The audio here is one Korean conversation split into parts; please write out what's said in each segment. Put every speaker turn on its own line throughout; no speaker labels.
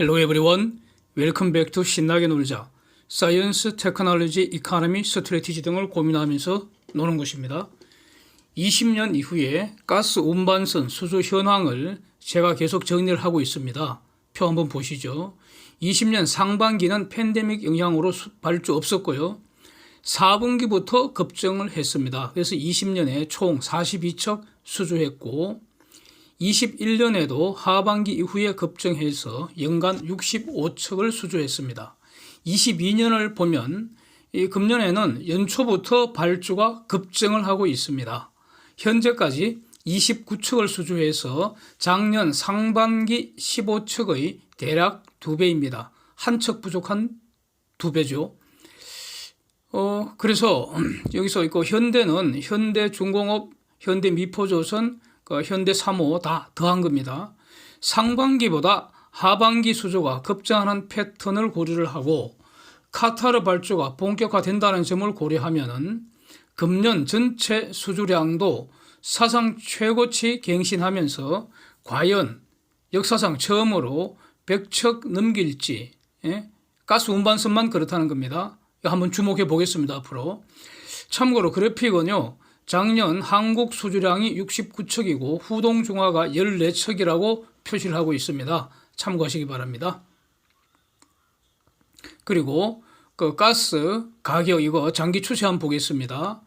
Hello everyone. Welcome back to 신나게 놀자. 사이언스, 테크놀로지, 이코노미, 스트래티지 등을 고민하면서 노는 곳입니다. 20년 이후에 가스 운반선 수주 현황을 제가 계속 정리를 하고 있습니다. 표 한번 보시죠. 20년 상반기는 팬데믹 영향으로 발주 없었고요. 4분기부터 급증을 했습니다. 그래서 20년에 총 42척 수주했고 21년에도 하반기 이후에 급증해서 연간 65척을 수주했습니다. 22년을 보면 이 금년에는 연초부터 발주가 급증을 하고 있습니다. 현재까지 29척을 수주해서 작년 상반기 15척의 대략 2배입니다. 한 척 부족한 2배죠. 그래서 여기서 있고 현대는 현대중공업, 현대미포조선, 현대3호 다 더한 겁니다. 상반기보다 하반기 수주가 급증하는 패턴을 고려를 하고 카타르 발주가 본격화된다는 점을 고려하면 금년 전체 수주량도 사상 최고치 갱신하면서 과연 역사상 처음으로 100척 넘길지, 가스 운반선만 그렇다는 겁니다. 한번 주목해 보겠습니다. 앞으로. 참고로 그래픽은요. 작년 한국 수주량이 69척이고 후동중화가 14척이라고 표시를 하고 있습니다. 참고하시기 바랍니다. 그리고 그 가스 가격 이거 장기 추세 한번 보겠습니다.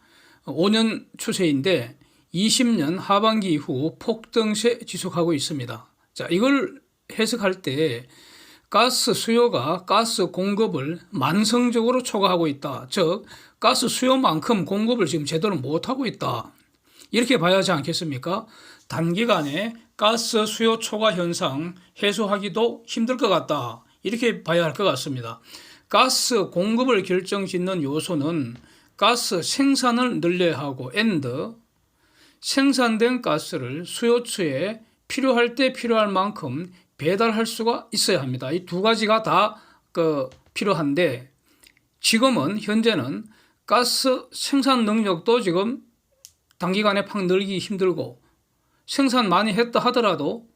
5년 추세인데 20년 하반기 이후 폭등세 지속하고 있습니다. 자, 이걸 해석할 때 가스 수요가 가스 공급을 만성적으로 초과하고 있다. 즉 가스 수요만큼 공급을 지금 제대로 못하고 있다. 이렇게 봐야 하지 않겠습니까? 단기간에 가스 수요 초과 현상 해소하기도 힘들 것 같다. 이렇게 봐야 할 것 같습니다. 가스 공급을 결정짓는 요소는 가스 생산을 늘려야 하고 and 생산된 가스를 수요처에 필요할 때 필요할 만큼 배달할 수가 있어야 합니다. 이 두 가지가 다 필요한데 지금은 현재는 가스 생산 능력도 지금 단기간에 팍 늘기 힘들고 생산 많이 했다 하더라도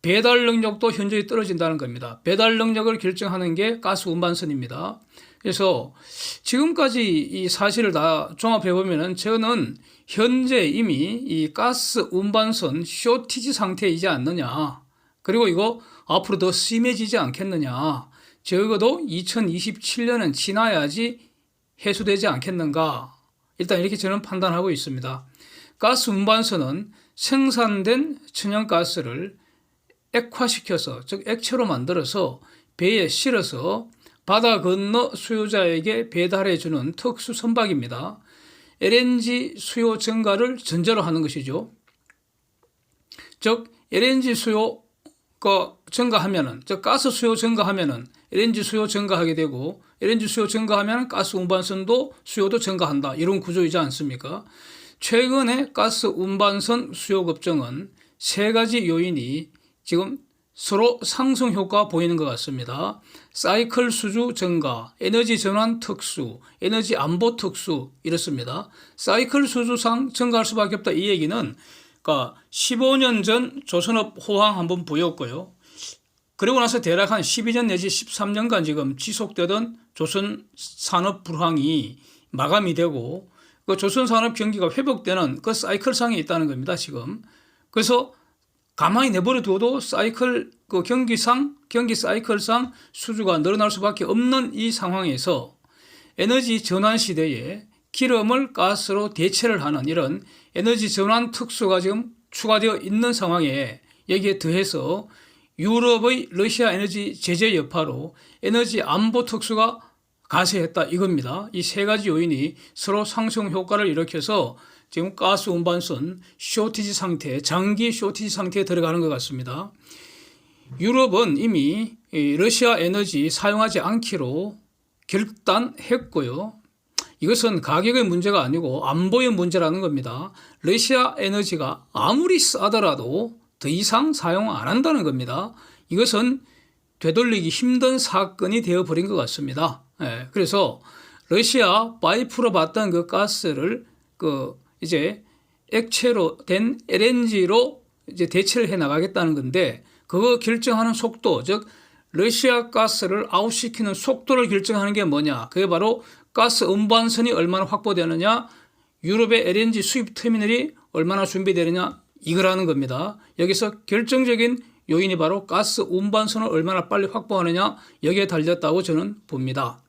배달 능력도 현저히 떨어진다는 겁니다. 배달 능력을 결정하는 게 가스 운반선입니다. 그래서 지금까지 이 사실을 다 종합해 보면은 저는 현재 이미 이 가스 운반선 쇼티지 상태이지 않느냐. 그리고 이거 앞으로 더 심해지지 않겠느냐. 적어도 2027년은 지나야지 해소되지 않겠는가. 일단 이렇게 저는 판단하고 있습니다. 가스 운반선은 생산된 천연가스를 액화시켜서 즉 액체로 만들어서 배에 실어서 바다 건너 수요자에게 배달해주는 특수 선박입니다. LNG 수요 증가를 전제로 하는 것이죠. 즉 LNG 수요가 증가하면은 즉 가스 수요 증가하면은 LNG 수요 증가하게 되고 LNG 수요 증가하면 가스 운반선도 수요도 증가한다. 이런 구조이지 않습니까? 최근에 가스 운반선 수요 급증은 세 가지 요인이 지금 서로 상승 효과가 보이는 것 같습니다. 사이클 수주 증가, 에너지 전환 특수, 에너지 안보 특수 이렇습니다. 사이클 수주상 증가할 수밖에 없다. 이 얘기는 15년 전 조선업 호황 한번 보였고요. 그리고 나서 대략 한 12년 내지 13년간 지금 지속되던 조선 산업 불황이 마감이 되고 그 조선 산업 경기가 회복되는 그 사이클상에 있다는 겁니다. 지금. 그래서 가만히 내버려 둬도 사이클 경기 사이클상 수주가 늘어날 수밖에 없는 이 상황에서 에너지 전환 시대에 기름을 가스로 대체를 하는 이런 에너지 전환 특수가 지금 추가되어 있는 상황에 여기에 더해서 유럽의 러시아 에너지 제재 여파로 에너지 안보 특수가 가세했다 이겁니다. 이 세 가지 요인이 서로 상승 효과를 일으켜서 지금 가스 운반선 쇼티지 상태, 장기 쇼티지 상태에 들어가는 것 같습니다. 유럽은 이미 러시아 에너지 사용하지 않기로 결단했고요. 이것은 가격의 문제가 아니고 안보의 문제라는 겁니다. 러시아 에너지가 아무리 싸더라도 더 이상 사용 안 한다는 겁니다. 이것은 되돌리기 힘든 사건이 되어버린 것 같습니다. 그래서 러시아 파이프로 받던 그 가스를 이제 액체로 된 LNG로 이제 대체를 해 나가겠다는 건데 그거 결정하는 속도, 즉 러시아 가스를 아웃시키는 속도를 결정하는 게 뭐냐? 그게 바로 가스 운반선이 얼마나 확보되느냐, 유럽의 LNG 수입 터미널이 얼마나 준비되느냐, 이거라는 겁니다. 여기서 결정적인 요인이 바로 가스 운반선을 얼마나 빨리 확보하느냐, 여기에 달렸다고 저는 봅니다.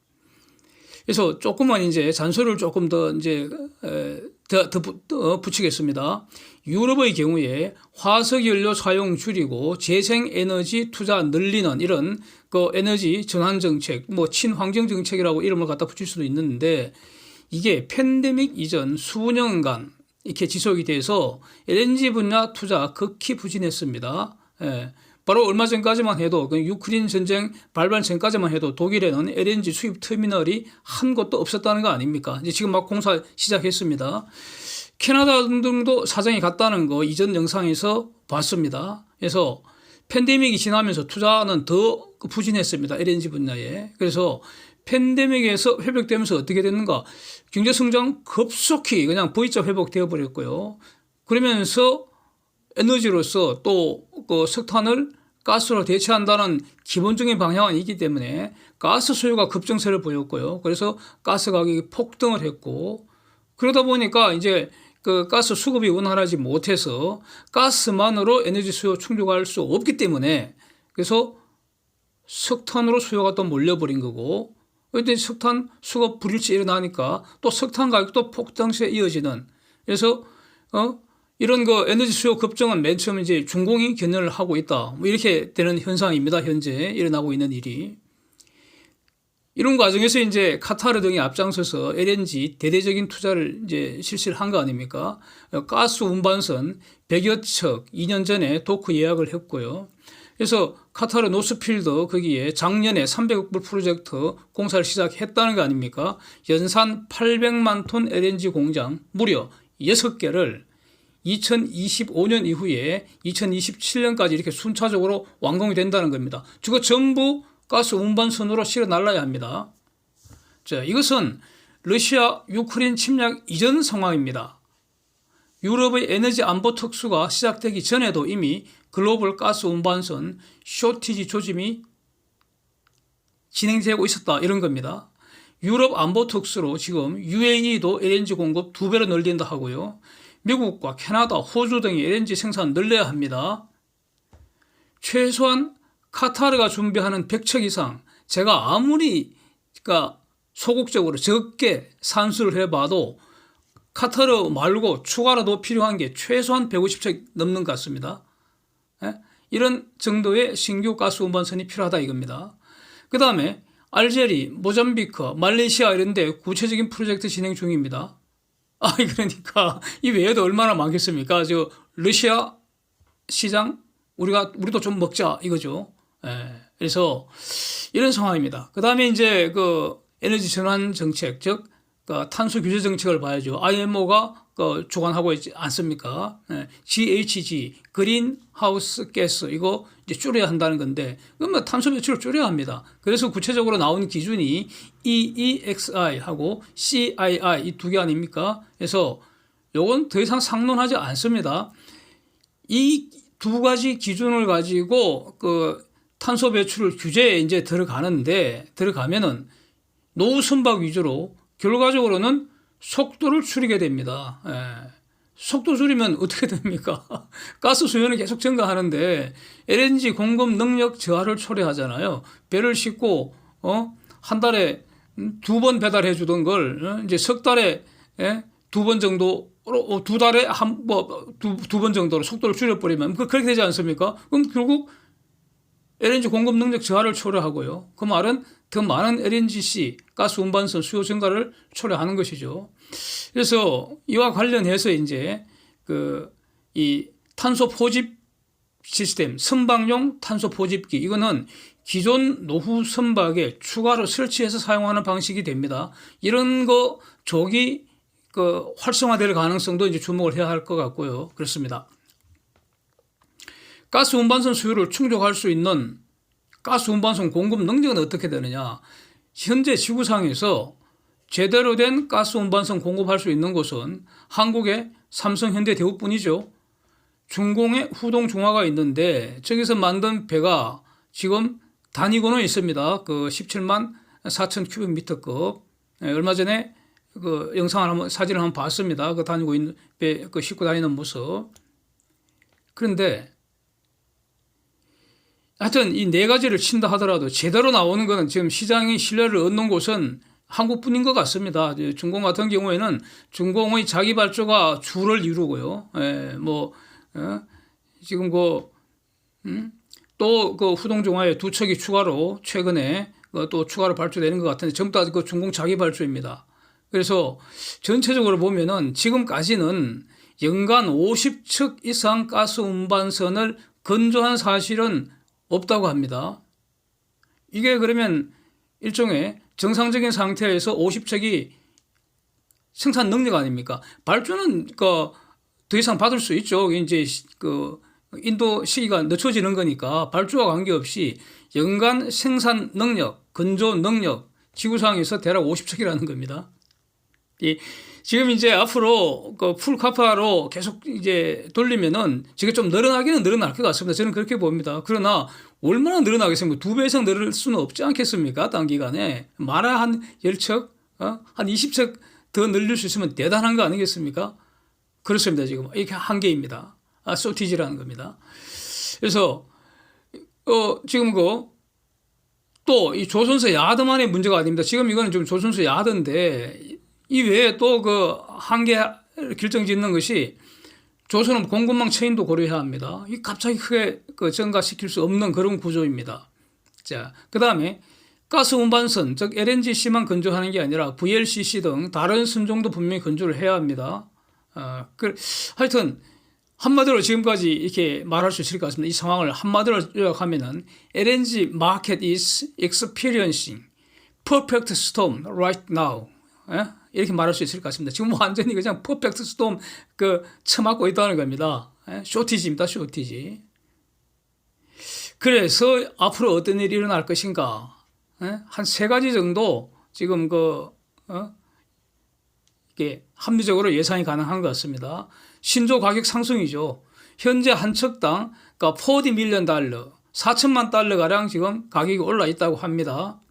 그래서 조금만 이제 잔소리를 조금 더 이제 더 붙이겠습니다. 유럽의 경우에 화석연료 사용 줄이고 재생에너지 투자 늘리는 이런 그 에너지 전환 정책, 뭐 친환경 정책이라고 이름을 갖다 붙일 수도 있는데, 이게 팬데믹 이전 수년간 이렇게 지속이 돼서 LNG 분야 투자 극히 부진했습니다. 예. 바로 얼마 전까지만 해도, 그 유크레인 전쟁 발발 전까지만 해도 독일에는 LNG 수입 터미널이 한 곳도 없었다는 거 아닙니까? 이제 지금 막 공사 시작했습니다. 캐나다 등도 사정이 같다는 거 이전 영상에서 봤습니다. 그래서 팬데믹이 지나면서 투자는 더 부진했습니다. LNG 분야에. 그래서 팬데믹에서 회복되면서 어떻게 됐는가? 경제 성장 급속히 그냥 V자 회복되어 버렸고요. 그러면서 에너지로서 또 그 석탄을 가스로 대체한다는 기본적인 방향은 있기 때문에 가스 수요가 급증세를 보였고요. 그래서 가스 가격이 폭등을 했고, 그러다 보니까 이제 그 가스 수급이 원활하지 못해서 가스만으로 에너지 수요 충족할 수 없기 때문에, 그래서 석탄으로 수요가 또 몰려버린 거고, 그때 석탄 수급 불일치 일어나니까 또 석탄 가격도 폭등세에 이어지는, 그래서 이런 그 에너지 수요 급증은 맨 처음 이제 중공이 견인을 하고 있다, 뭐 이렇게 되는 현상입니다. 현재 일어나고 있는 일이. 이런 과정에서 이제 카타르 등이 앞장서서 LNG 대대적인 투자를 이제 실시를 한 거 아닙니까? 가스 운반선 100여 척 2년 전에 도크 예약을 했고요. 그래서 카타르 노스필드 거기에 작년에 300억 불 프로젝트 공사를 시작했다는 거 아닙니까? 연산 800만 톤 LNG 공장 무려 6개를 2025년 이후에 2027년까지 이렇게 순차적으로 완공이 된다는 겁니다. 저거 전부 가스 운반선으로 실어 날라야 합니다. 자, 이것은 러시아 유크레인 침략 이전 상황입니다. 유럽의 에너지 안보 특수가 시작되기 전에도 이미 글로벌 가스 운반선 쇼티지 조짐이 진행되고 있었다, 이런 겁니다. 유럽 안보 특수로 지금 UAE도 LNG 공급 2배로 늘린다 하고요. 미국과 캐나다, 호주 등이 LNG 생산 늘려야 합니다. 최소한 카타르가 준비하는 100척 이상, 제가 아무리 그러니까 소극적으로 적게 산수를 해봐도 카타르 말고 추가로 더 필요한 게 최소한 150척 넘는 것 같습니다. 이런 정도의 신규 가스 운반선이 필요하다 이겁니다. 그 다음에 알제리, 모잠비크, 말레이시아 이런 데 구체적인 프로젝트 진행 중입니다. 그러니까 이 외에도 얼마나 많겠습니까? 저 러시아 시장 우리도 좀 먹자 이거죠. 그래서 이런 상황입니다. 그 다음에 이제 그 에너지 전환 정책, 즉 탄소 규제 정책을 봐야죠. IMO가 주관하고 있지 않습니까? GHG, 그린 하우스 가스, 이거 이제 줄여야 한다는 건데, 그러면 탄소 배출을 줄여야 합니다. 그래서 구체적으로 나온 기준이 EEXI하고 CII 이 두 개 아닙니까? 그래서 요건 더 이상 상론하지 않습니다. 이 두 가지 기준을 가지고 그 탄소 배출 규제에 이제 들어가면은 노후 선박 위주로 결과적으로는 속도를 줄이게 됩니다. 속도 줄이면 어떻게 됩니까? 가스 수요는 계속 증가하는데 LNG 공급 능력 저하를 초래하잖아요. 배를 싣고 한 달에 2번 배달해 주던 걸 이제 석 달에 2번 정도로, 2달에 두 번 정도로 속도를 줄여버리면 그렇게 되지 않습니까? 그럼 결국 LNG 공급 능력 저하를 초래하고요. 그 말은 더 많은 LNGC 가스 운반선 수요 증가를 초래하는 것이죠. 그래서 이와 관련해서 이제 이 탄소 포집 시스템, 선박용 탄소 포집기, 이거는 기존 노후 선박에 추가로 설치해서 사용하는 방식이 됩니다. 이런 거 조기 활성화될 가능성도 이제 주목을 해야 할 것 같고요. 그렇습니다. 가스 운반선 수요를 충족할 수 있는 가스 운반선 공급 능력은 어떻게 되느냐? 현재 지구상에서 제대로 된 가스 운반선 공급할 수 있는 곳은 한국의 삼성, 현대, 대우뿐이죠. 중공의 후동 중화가 있는데 저기서 만든 배가 지금 단위고는 있습니다. 그 17만 4천 큐빅미터급. 얼마 전에 그 영상을 한번 사진을 한번 봤습니다. 그 다니고 있는 그 싣고 다니는 모습. 그런데 하여튼 이 네 가지를 친다 하더라도 제대로 나오는 것은 지금 시장의 신뢰를 얻는 곳은 한국뿐인 것 같습니다. 중공 같은 경우에는 중공의 자기 발주가 주를 이루고요. 지금 또 그 후동종화에 두 척이 추가로 최근에 또 추가로 발주되는 것 같은데 전부 다 그 중공 자기 발주입니다. 그래서 전체적으로 보면은 지금까지는 연간 50척 이상 가스 운반선을 건조한 사실은 없다고 합니다. 이게 그러면 일종의 정상적인 상태에서 50척이 생산 능력 아닙니까? 발주는 더 이상 받을 수 있죠. 이제 인도 시기가 늦춰지는 거니까 발주와 관계없이 연간 생산 능력, 건조 능력, 지구상에서 대략 50척이라는 겁니다. 지금 이제 앞으로 풀카파로 계속 이제 돌리면은 지금 좀 늘어나기는 늘어날 것 같습니다. 저는 그렇게 봅니다. 그러나 얼마나 늘어나겠습니까? 2배 이상 늘을 수는 없지 않겠습니까? 단기간에. 많아 한 10척, 한 20척 더 늘릴 수 있으면 대단한 거 아니겠습니까? 그렇습니다. 지금 이게 한계입니다. 쇼티지라는 겁니다. 그래서 지금 또 이 조선소 야드만의 문제가 아닙니다. 지금 이거는 좀 조선소 야드인데 이 외에 또 한계 결정 짓는 것이 조선은 공급망 체인도 고려해야 합니다. 이 갑자기 크게 증가시킬 수 없는 그런 구조입니다. 자, 그 다음에 가스 운반선, 즉 LNGC만 건조하는 게 아니라 VLCC 등 다른 선종도 분명히 건조를 해야 합니다. 하여튼 한마디로 지금까지 이렇게 말할 수 있을 것 같습니다. 이 상황을 한마디로 요약하면은 LNG market is experiencing perfect storm right now. 이렇게 말할 수 있을 것 같습니다. 지금 완전히 그냥 퍼펙트 스톰 처맞고 있다는 겁니다. 쇼티지입니다. 쇼티지. 그래서 앞으로 어떤 일이 일어날 것인가? 한 세 가지 정도 지금 이게 합리적으로 예상이 가능한 것 같습니다. 신조 가격 상승이죠. 현재 한 척당 그러니까 40 밀리언 달러, 4천만 달러 가량 지금 가격이 올라 있다고 합니다.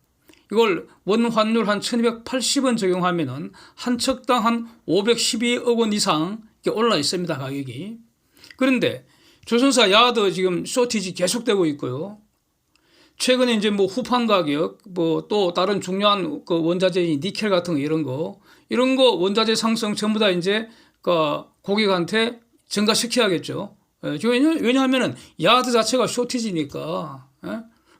이걸 원 환율 한 1280원 적용하면은 한 척당 한 512억 원 이상 올라 있습니다. 가격이. 그런데 조선사 야드 지금 쇼티지 계속되고 있고요. 최근에 이제 후판 가격, 또 다른 중요한 원자재인 니켈 같은 거 이런 거 원자재 상승 전부 다 이제 고객한테 증가시켜야겠죠. 왜냐하면은 야드 자체가 쇼티지니까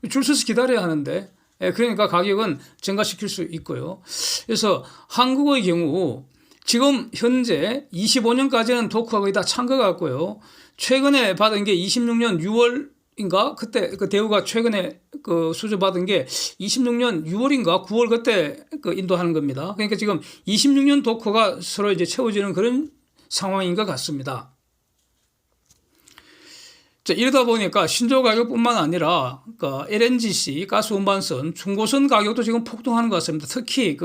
줄 서서 기다려야 하는데. 그러니까 가격은 증가시킬 수 있고요. 그래서 한국의 경우 지금 현재 25년까지는 도크가 거의 다 찬 것 같고요. 최근에 받은 게 26년 6월인가? 그때 대우가 최근에 수주 받은 게 26년 6월인가 9월 그때 인도하는 겁니다. 그러니까 지금 26년 도크가 서로 이제 채워지는 그런 상황인 것 같습니다. 이러다 보니까 신조 가격뿐만 아니라 LNGC 가스 운반선, 중고선 가격도 지금 폭등하는 것 같습니다. 특히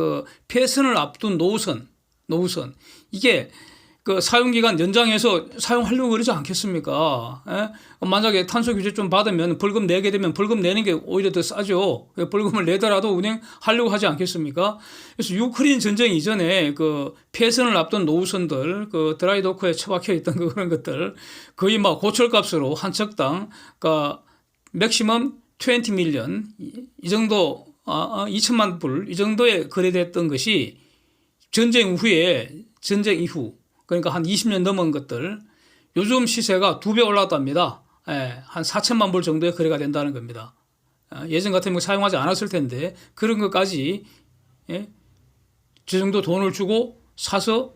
폐선을 앞둔 노후선 이게 사용기간 연장해서 사용하려고 그러지 않겠습니까? 만약에 탄소 규제 좀 받으면 벌금 내게 되면 벌금 내는 게 오히려 더 싸죠. 벌금을 내더라도 운행하려고 하지 않겠습니까? 그래서 유크레인 전쟁 이전에 폐선을 앞둔 노후선들, 드라이도크에 처박혀 있던 그런 것들 거의 막 고철값으로 한 척당 맥시멈 20 밀리언 이 정도 2천만 불 이 정도에 거래됐던 것이 전쟁 이후 그러니까 한 20년 넘은 것들 요즘 시세가 2배 올랐답니다. 한 4천만 불 정도의 거래가 된다는 겁니다. 예전 같으면 사용하지 않았을 텐데 그런 것까지 저 정도 돈을 주고 사서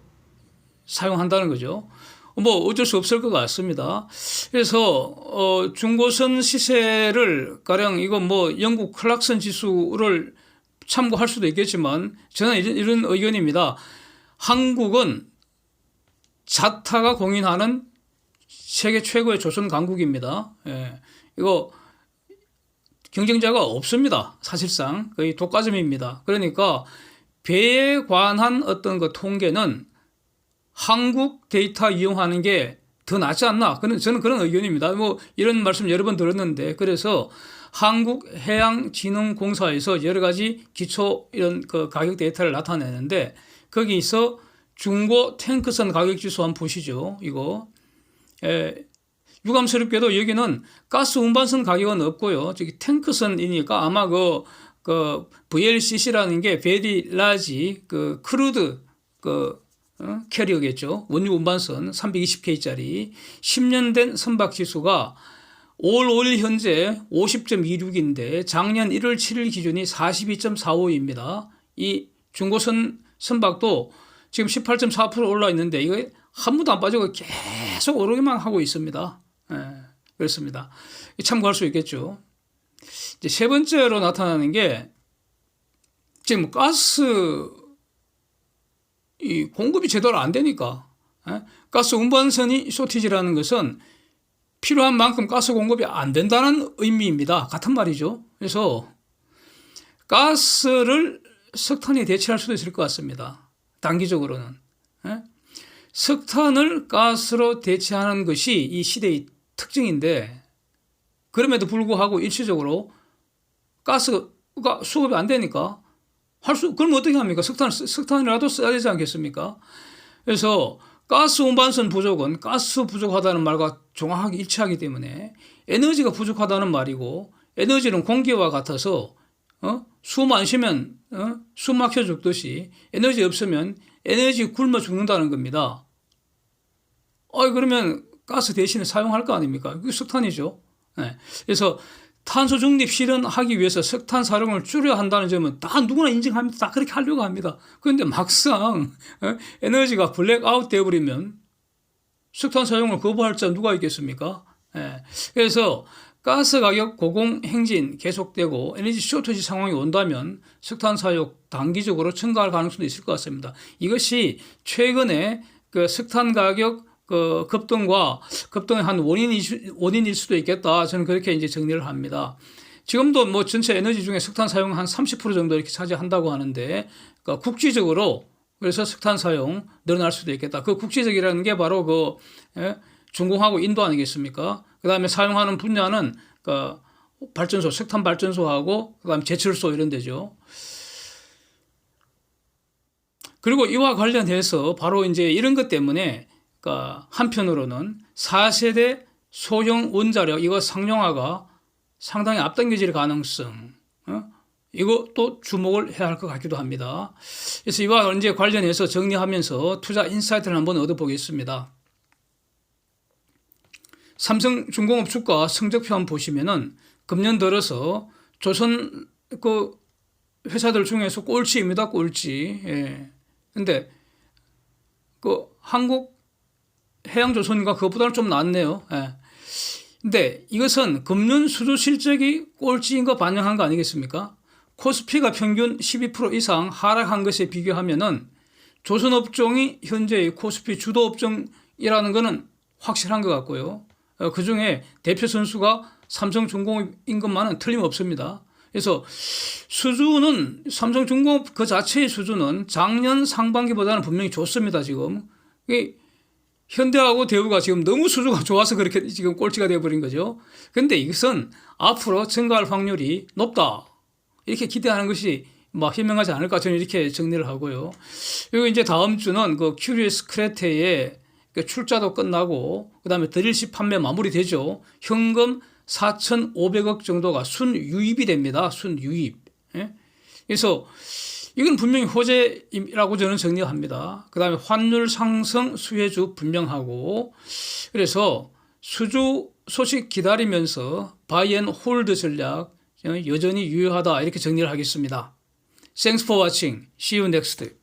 사용한다는 거죠. 어쩔 수 없을 것 같습니다. 그래서 중고선 시세를 가령 이거 영국 클락슨 지수를 참고할 수도 있겠지만 저는 이런 의견입니다. 한국은 자타가 공인하는 세계 최고의 조선 강국입니다. 이거 경쟁자가 없습니다. 사실상 거의 독과점입니다. 그러니까 배에 관한 어떤 통계는 한국 데이터 이용하는 게 더 낫지 않나? 저는 그런 의견입니다. 이런 말씀 여러 번 들었는데 그래서 한국해양진흥공사에서 여러 가지 기초 이런 그 가격 데이터를 나타내는데 거기서 중고 탱크선 가격 지수 한번 보시죠. 이거 유감스럽게도 여기는 가스 운반선 가격은 없고요. 저기 탱크선이니까 아마 그 VLCC라는 게 Very Large 그 크루드 캐리어겠죠. 원유 운반선 320K짜리 10년 된 선박 지수가 5월 5일 현재 50.26인데 작년 1월 7일 기준이 42.45입니다. 이 중고선 선박도 지금 18.4% 올라 있는데 이거 한 번도 안 빠지고 계속 오르기만 하고 있습니다. 그렇습니다. 참고할 수 있겠죠. 이제 세 번째로 나타나는 게 지금 가스 이 공급이 제대로 안 되니까 가스 운반선이 쇼티지라는 것은 필요한 만큼 가스 공급이 안 된다는 의미입니다. 같은 말이죠. 그래서 가스를 석탄이 대체할 수도 있을 것 같습니다. 단기적으로는. 석탄을 가스로 대체하는 것이 이 시대의 특징인데 그럼에도 불구하고 일시적으로 가스가 수급이 안 되니까 그럼 어떻게 합니까? 석탄이라도 써야 되지 않겠습니까? 그래서 가스 운반선 부족은 가스 부족하다는 말과 정확하게 일치하기 때문에 에너지가 부족하다는 말이고 에너지는 공기와 같아서 숨 안 쉬면 숨 막혀 죽듯이 에너지 없으면 에너지 굶어 죽는다는 겁니다. 그러면 가스 대신에 사용할 거 아닙니까? 그게 석탄이죠. 그래서 탄소 중립 실현하기 위해서 석탄 사용을 줄여야 한다는 점은 다 누구나 인정합니다. 다 그렇게 하려고 합니다. 그런데 막상 에너지가 블랙아웃 되어버리면 석탄 사용을 거부할 자 누가 있겠습니까? 그래서 가스 가격 고공행진 계속되고 에너지 쇼트지 상황이 온다면 석탄 사용 단기적으로 증가할 가능성도 있을 것 같습니다. 이것이 최근에 그 석탄 가격 급등의 한 원인일 수도 있겠다. 저는 그렇게 이제 정리를 합니다. 지금도 뭐 전체 에너지 중에 석탄 사용 한 30% 정도 이렇게 차지한다고 하는데, 그러니까 국지적으로 그래서 석탄 사용 늘어날 수도 있겠다. 그 국지적이라는 게 바로 중공하고 인도 아니겠습니까? 그 다음에 사용하는 분야는 발전소, 석탄 발전소하고 그 다음에 제철소 이런 데죠. 그리고 이와 관련해서 바로 이제 이런 것 때문에 한편으로는 4세대 소형 원자력 이거 상용화가 상당히 앞당겨질 가능성 이것도 주목을 해야 할 것 같기도 합니다. 그래서 이와 이제 관련해서 정리하면서 투자 인사이트를 한번 얻어보겠습니다. 삼성중공업 주가 성적표 한번 보시면은 금년 들어서 조선 회사들 중에서 꼴찌입니다. 꼴찌. 근데 한국 해양조선인가 그것보다는 좀 낫네요. 근데 이것은 금년 수주 실적이 꼴찌인 거 반영한 거 아니겠습니까? 코스피가 평균 12% 이상 하락한 것에 비교하면은 조선업종이 현재의 코스피 주도 업종이라는 것은 확실한 것 같고요. 그 중에 대표 선수가 삼성중공업인 것만은 틀림없습니다. 그래서 수주는 삼성중공업 그 자체의 수주는 작년 상반기보다는 분명히 좋습니다. 지금 현대하고 대우가 지금 너무 수주가 좋아서 그렇게 지금 꼴찌가 되어버린 거죠. 그런데 이것은 앞으로 증가할 확률이 높다. 이렇게 기대하는 것이 현명하지 않을까 저는 이렇게 정리를 하고요. 그리고 이제 다음 주는 큐리어스 크레테의 출자도 끝나고 그다음에 드릴십 판매 마무리되죠. 현금 4,500억 정도가 순유입이 됩니다. 순유입. 그래서 이건 분명히 호재라고 저는 정리합니다. 그 다음에 환율 상승 수혜주 분명하고 그래서 수주 소식 기다리면서 바이 앤 홀드 전략 여전히 유효하다 이렇게 정리를 하겠습니다. Thanks for watching. See you next.